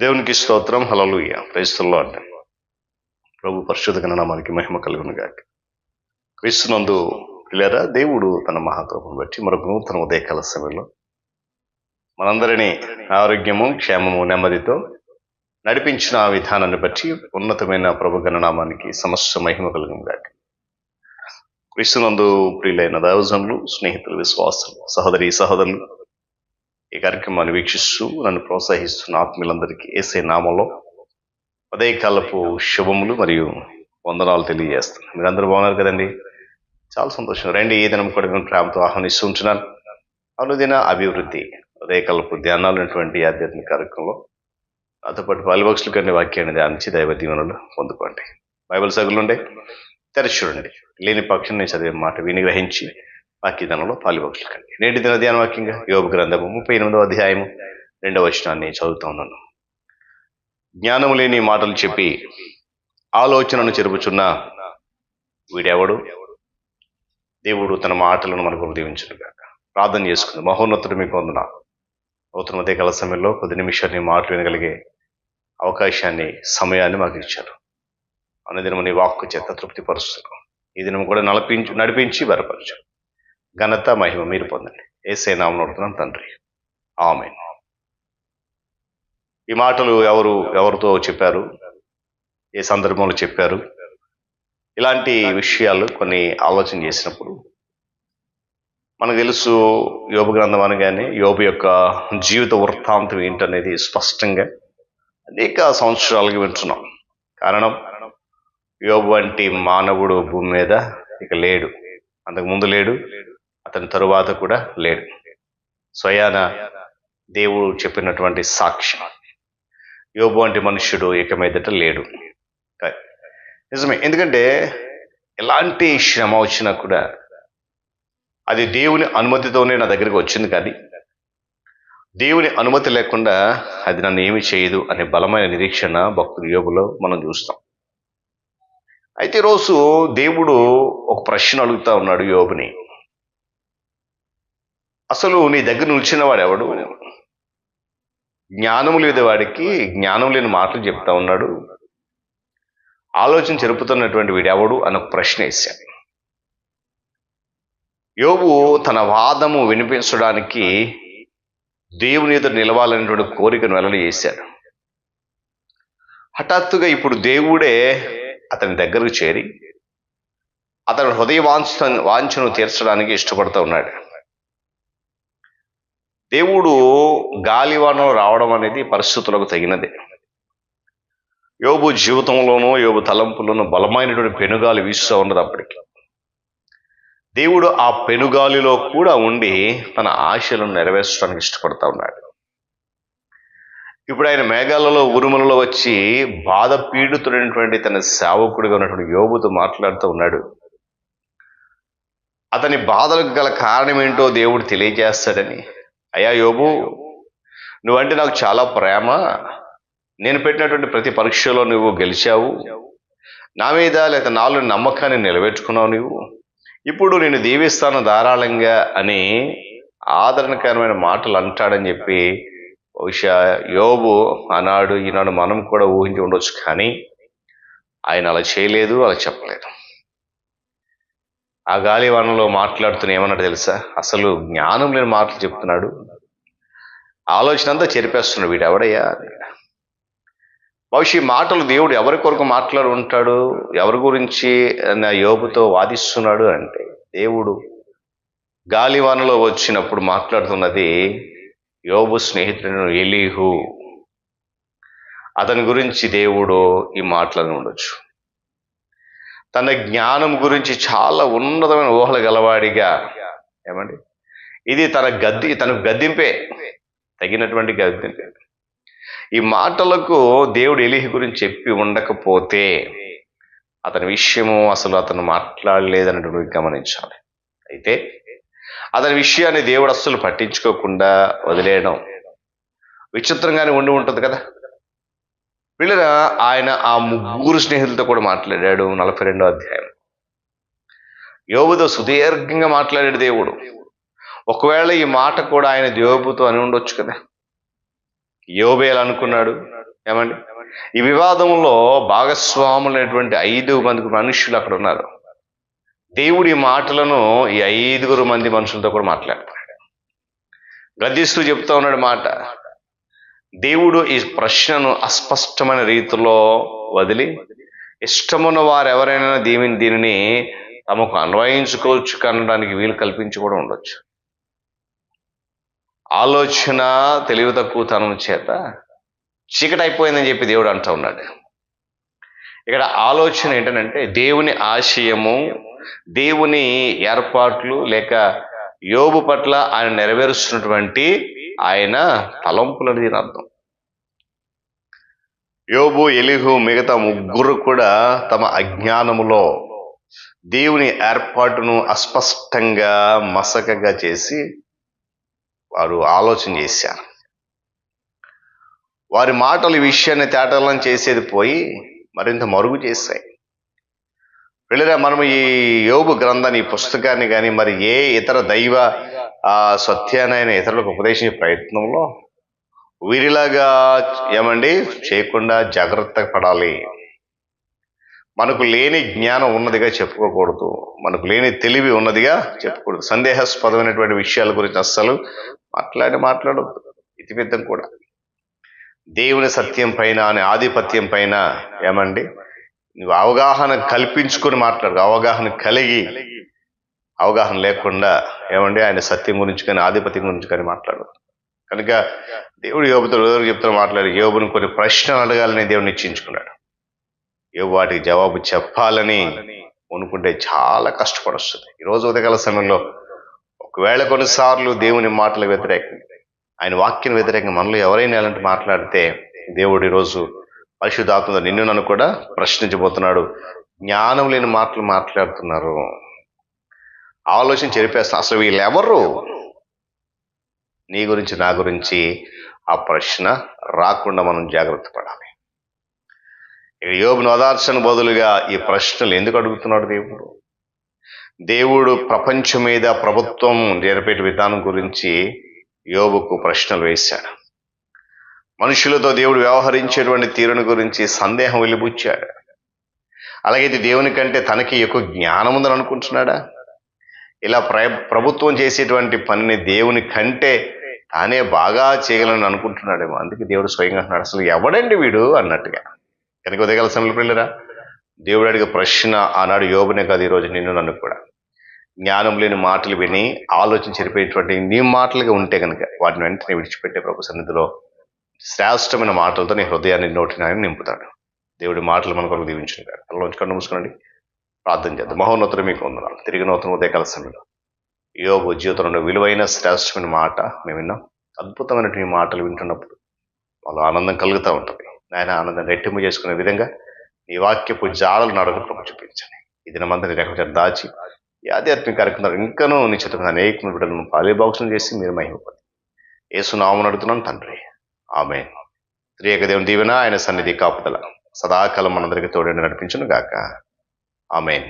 దేవునికి స్తోత్రం. హల్లెలూయా. Praise the Lord. ప్రభు పరిశుద్ధ నామానికి మహిమ కలుగును గాక. క్రీస్తునందు ప్రియులారా, దేవుడు తన మహాకృపను బట్టి మరొక నూతన ఉదయకాల సమయంలో మనందరినీ ఆరోగ్యము, క్షేమము, నెమ్మదితో నడిపించిన ఆ విధానాన్ని బట్టి ఉన్నతమైన ప్రభు గణనామానికి సమస్త మహిమ కలుగును గాక. క్రీస్తునందు ప్రియులైన దైవజనులు, స్నేహితులు, విశ్వాసులు, సహోదరి సహోదరులు, ఈ కార్యక్రమాన్ని వీక్షిస్తూ నన్ను ప్రోత్సహిస్తున్న ఆత్మీయులందరికీ యేసే నామంలో ఉదయకాలపు శుభములు మరియు వందనాలు తెలియజేస్తున్నాను. మీరందరూ బాగున్నారు కదండి? చాలా సంతోషం. రండి, ఈ దినం కూడా నేను ప్రేమతో ఆహ్వానిస్తూ ఉంటున్నాను. అనుదిన అభివృద్ధి ఉదయకాలపు ధ్యానాలైనటువంటి ఆధ్యాత్మిక కార్యక్రమంలో నాతో పాటు పాలిబాక్స్లు కొన్ని వాక్యాన్ని ధ్యానించి దైవ దీవెనలు పొందుకోండి. బైబిల్ సగులు ఉండే తెరచి చూడండి. లేని పక్షం నేను చదివే మాట విని గ్రహించి వాక్యదానంలో పాలిబాక్స్లు కండి. నేటి దిన ధ్యాన వాక్యంగా యోబు గ్రంథము 38వ అధ్యాయము 2వ వచనాన్ని చదువుతా ఉన్నాను. జ్ఞానము లేని మాటలు చెప్పి ఆలోచనను చెరుపుచున్న వీడెవడు? దేవుడు తన మాటలను మనకు దీవించునుగా. ప్రార్థన చేసుకుంది. మహోన్నతుడు మీకు వందనాలు. నూతన ఉదయకాల సమయంలో కొద్ది నిమిషాన్ని మాటలు వినగలిగే అవకాశాన్ని, సమయాన్ని మాకు ఇచ్చారు. అనుదినము నీ వాక్కు చేత తృప్తిపరుస్తున్నాం. ఈ దినం కూడా నడిపించి బలపరచు. ఘనత మహిమ మీరు పొందండి. యేసే నామమున అడుగుతున్నాను తండ్రి, ఆమేన్. ఈ మాటలు ఎవరితో చెప్పారు, ఏ సందర్భంలో చెప్పారు, ఇలాంటి విషయాలు కొన్ని ఆలోచన చేసినప్పుడు మనకు తెలుసు. యోబు గ్రంథం అనగానే యోబు యొక్క జీవిత వృత్తాంతం ఏంటనేది స్పష్టంగా అనేక సంవత్సరాలుగా వింటున్నాం. కారణం, యోబు వంటి మానవుడు భూమి మీద ఇక లేడు. అంతకుముందు లేడు, అతని తరువాత కూడా లేడు. స్వయాన దేవుడు చెప్పినటువంటి సాక్ష్యం, యోబు వంటి మనుష్యుడు ఇక మీదట లేడు. నిజమే. ఎందుకంటే ఎలాంటి శ్రమ వచ్చినా కూడా అది దేవుని అనుమతితోనే నా దగ్గరికి వచ్చింది, కానీ దేవుని అనుమతి లేకుండా అది నన్ను ఏమి చేయదు అనే బలమైన నిరీక్షణ భక్తుడు యోబులో మనం చూస్తాం. అయితే ఈరోజు దేవుడు ఒక ప్రశ్న అడుగుతా ఉన్నాడు యోబుని. అసలు నీ దగ్గర నిలిచిన వాడు ఎవడు? జ్ఞానం లేదు వాడికి, జ్ఞానం లేని మాటలు చెప్తా ఉన్నాడు. ఆలోచన జరుపుతున్నటువంటి వీడెవడు అన్న ప్రశ్న వేశాడు. యోబు తన వాదము వినిపించడానికి దేవుని ఎదుట నిలవాలనేటువంటి కోరికను వెల్లడి చేశాడు. హఠాత్తుగా ఇప్పుడు దేవుడే అతని దగ్గరకు చేరి అతని హృదయ వాంఛను తీర్చడానికి ఇష్టపడుతూ ఉన్నాడు. దేవుడు గాలివానలో రావడం అనేది పరిస్థితులకు తగినదే. యోబు జీవితంలోనూ యోబు తలంపులోనూ బలమైనటువంటి పెనుగాలి వీస్తూ ఉన్నది. అప్పటికి దేవుడు ఆ పెనుగాలిలో కూడా ఉండి తన ఆశలను నెరవేర్చడానికి ఇష్టపడతా ఉన్నాడు. ఇప్పుడు ఆయన మేఘాలలో, ఉరుములలో వచ్చి బాధ పీడితుడైనటువంటి తన సేవకుడిగా ఉన్నటువంటి యోబుతో మాట్లాడుతూ ఉన్నాడు. అతని బాధలకు గల కారణం ఏంటో దేవుడు తెలియజేస్తాడని. అయ్యా యోబు, నువ్వంటే నాకు చాలా ప్రేమ. నేను పెట్టినటువంటి ప్రతి పరీక్షలో నువ్వు గెలిచావు. నా మీద లేక నాలో నమ్మకాన్ని నిలబెట్టుకున్నావు. నువ్వు ఇప్పుడు నేను దీవిస్తాను ధారాళంగా అని ఆదరణకరమైన మాటలు అంటాడని చెప్పి బహుశా యోబు ఆనాడు, ఈనాడు మనం కూడా ఊహించి ఉండొచ్చు. కానీ ఆయన అలా చేయలేదు, అలా చెప్పలేదు. ఆ గాలివానలో మాట్లాడుతూనే ఏమన్నాడు తెలుసా? అసలు జ్ఞానం లేని మాటలు చెప్తున్నాడు, ఆలోచన అంతా చెరిపేస్తున్నాడు, వీడు ఎవడయ్యా? బహుశా ఈ మాటలు దేవుడు ఎవరి కొరకు మాట్లాడు ఉంటాడు, ఎవరి గురించి యోబుతో వాదిస్తున్నాడు అంటే, దేవుడు గాలివానలో వచ్చినప్పుడు మాట్లాడుతున్నది యోబు స్నేహితుడు ఎలీహు. అతని గురించి దేవుడు ఈ మాటలను ఉండొచ్చు. తన జ్ఞానం గురించి చాలా ఉన్నతమైన ఊహలు గలవాడిగా, ఏమండి, ఇది తనకు గద్దింపే, తగినటువంటి గద్దింపే. ఈ మాటలకు దేవుడు ఎలీహు గురించి చెప్పి ఉండకపోతే అతని విషయము అసలు అతను మాట్లాడలేదన్నటువంటి గమనించాలి. అయితే అతని విషయాన్ని దేవుడు అస్సలు పట్టించుకోకుండా వదిలేయడం విచిత్రంగానే ఉండి ఉంటుంది కదా. వీళ్ళ ఆయన ఆ ముగ్గురు స్నేహితులతో కూడా మాట్లాడాడు. 42వ అధ్యాయం యోబుతో సుదీర్ఘంగా మాట్లాడాడు దేవుడు. ఒకవేళ ఈ మాట కూడా ఆయన యోబుతో అని ఉండొచ్చు కదా. యోబు ఎలా అనుకున్నాడు? ఏమండి, ఈ వివాదంలో భాగస్వాములైనటువంటి 5 మంది మనుషులు అక్కడ ఉన్నారు. దేవుడి మాటలను ఈ 5 మంది మనుషులతో కూడా మాట్లాడుతున్నాడు. గద్దిస్తూ చెప్తా ఉన్నాడు మాట. దేవుడు ఈ ప్రశ్నను అస్పష్టమైన రీతిలో వదిలి, ఇష్టమున్న వారు ఎవరైనా దీనిని తమకు అన్వయించుకోవచ్చు కనడానికి వీలు కల్పించి కూడా ఉండొచ్చు. ఆలోచన తెలివి తక్కువతనం చేత చీకటి అయిపోయిందని చెప్పి దేవుడు అంటూ ఉన్నాడు. ఇక్కడ ఆలోచన ఏంటంటే దేవుని ఆశయము, దేవుని ఏర్పాట్లు లేక యోబు పట్ల ఆయన నెరవేరుస్తున్నటువంటి ఆయన తలంపులని దీని అర్థం. యోబు, ఎలీహు మిగతా 3 కూడా తమ అజ్ఞానములో దేవుని ఏర్పాటును అస్పష్టంగా మసకగా చేసి వారు ఆలోచన చేశారు. వారి మాటలు ఈ విషయాన్ని తేటలను చేసేది పోయి మరింత మరుగు చేశాయి. వెళ్ళిరా, మనం ఈ యోబు గ్రంథాన్ని, ఈ పుస్తకాన్ని కానీ మరి ఏ ఇతర దైవ సత్యానైనా ఇతరులకు ఉపదేశించే ప్రయత్నంలో వీరిలాగా చేయకుండా జాగ్రత్త పడాలి. మనకు లేని జ్ఞానం ఉన్నదిగా చెప్పుకోకూడదు, మనకు లేని తెలివి ఉన్నదిగా చెప్పకూడదు. సందేహాస్పదమైనటువంటి విషయాల గురించి అస్సలు మాట్లాడద్దు. ఇతిమిద్దం కూడా దేవుని సత్యం పైన, ఆధిపత్యం పైన నువ్వు అవగాహన కల్పించుకొని మాట్లాడు. అవగాహన కలిగి, అవగాహన లేకుండా ఆయన సత్యం గురించి కానీ ఆధిపత్యం గురించి కానీ మాట్లాడు. కనుక దేవుడు యోబుతో చెప్తూ మాట్లాడి యోబుని కొన్ని ప్రశ్నలు అడగాలని దేవుడు నిశ్చయించుకున్నాడు. యోబు వాటికి జవాబు చెప్పాలని అనుకుంటే చాలా కష్టపడొస్తుంది. ఈరోజు ఉదయకాల సమయంలో ఒకవేళ కొన్నిసార్లు దేవుని మాటలకు వ్యతిరేకంగా, ఆయన వాక్యం వ్యతిరేకంగా మనలో ఎవరైనా అలాంటి మాట్లాడితే దేవుడు ఈరోజు పరిశుద్ధాత్మతో నిన్ను నన్ను కూడా ప్రశ్నించబోతున్నాడు. జ్ఞానం లేని మాటలు మాట్లాడుతున్నారు, ఆలోచన చెరిపేస్తా. అసలు వీళ్ళెవరు? నీ గురించి, నా గురించి ఆ ప్రశ్న రాకుండా మనం జాగ్రత్త పడాలి. యోబును ఓదార్చని బదులుగా ఈ ప్రశ్నలు ఎందుకు అడుగుతున్నాడు దేవుడు? దేవుడు ప్రపంచం మీద ప్రభుత్వం జరిపే విధానం గురించి యోబుకు ప్రశ్నలు వేశాడు. మనుషులతో దేవుడు వ్యవహరించేటువంటి తీరుని గురించి సందేహం వెలిబుచ్చాడు. అలాగైతే దేవుని కంటే తనకి ఎక్కువ జ్ఞానం ఉందని అనుకుంటున్నాడా? ఇలా ప్రభుత్వం చేసేటువంటి పనిని దేవుని కంటే తానే బాగా చేయగలని అనుకుంటున్నాడేమో. అందుకే దేవుడు స్వయంగా అంటున్నాడు, అసలు ఎవడండి వీడు అన్నట్టుగా. కనుక ఉదయకాల సమయంలో పిల్లరా, దేవుడు అడిగే ప్రశ్న ఆనాడు యోబునే కాదు, ఈరోజు నిన్ను నన్ను కూడా. జ్ఞానం లేని మాటలు విని ఆలోచన చెరిపేటువంటి నీ మాటలుగా ఉంటే కనుక వాటిని వెంటనే విడిచిపెట్టే ప్రభు సన్నిధిలో శ్రేష్టమైన మాటలతో నీ హృదయాన్ని, నోటిని ఆయన నింపుతాడు. దేవుడి మాటలు మన కొరకు దీవించును కాదు. అందులోంచి కన్ను మూసుకోండి, ప్రార్థన చేద్దాం. మహోన్నతుడు మీకు వందనాలు. తిరిగి నూతన ఉదయకాల సమయంలో యోబు జీవితంలో విలువైన శ్రేష్టమైన మాట మేము విన్నాం. అద్భుతమైనటువంటి మాటలు వింటున్నప్పుడు వాళ్ళు ఆనందం కలుగుతూ ఉంటుంది. ఆయన ఆనందం రెట్టింపు చేసుకునే విధంగా నీ వాక్యపు జాడలు నడక ప్రభు చూపించండి. ఈ దినమంతా రెక్కల దాచి ఈ ఆధ్యాత్మిక కార్యక్రమాలు ఇంకనూ నిశ్చితంగా అనేక బిడ్డలను పాలిభాగం చేసి మీరు మహిమపడి యేసు నామమున అడుగుతున్నాను తండ్రి, ఆమేన్. త్రియేక దేవుని దీవెన, ఆయన సన్నిధి కాపుదల సదాకాలం మనందరికీ తోడేండి నడిపించును గాక. ఆమేన్.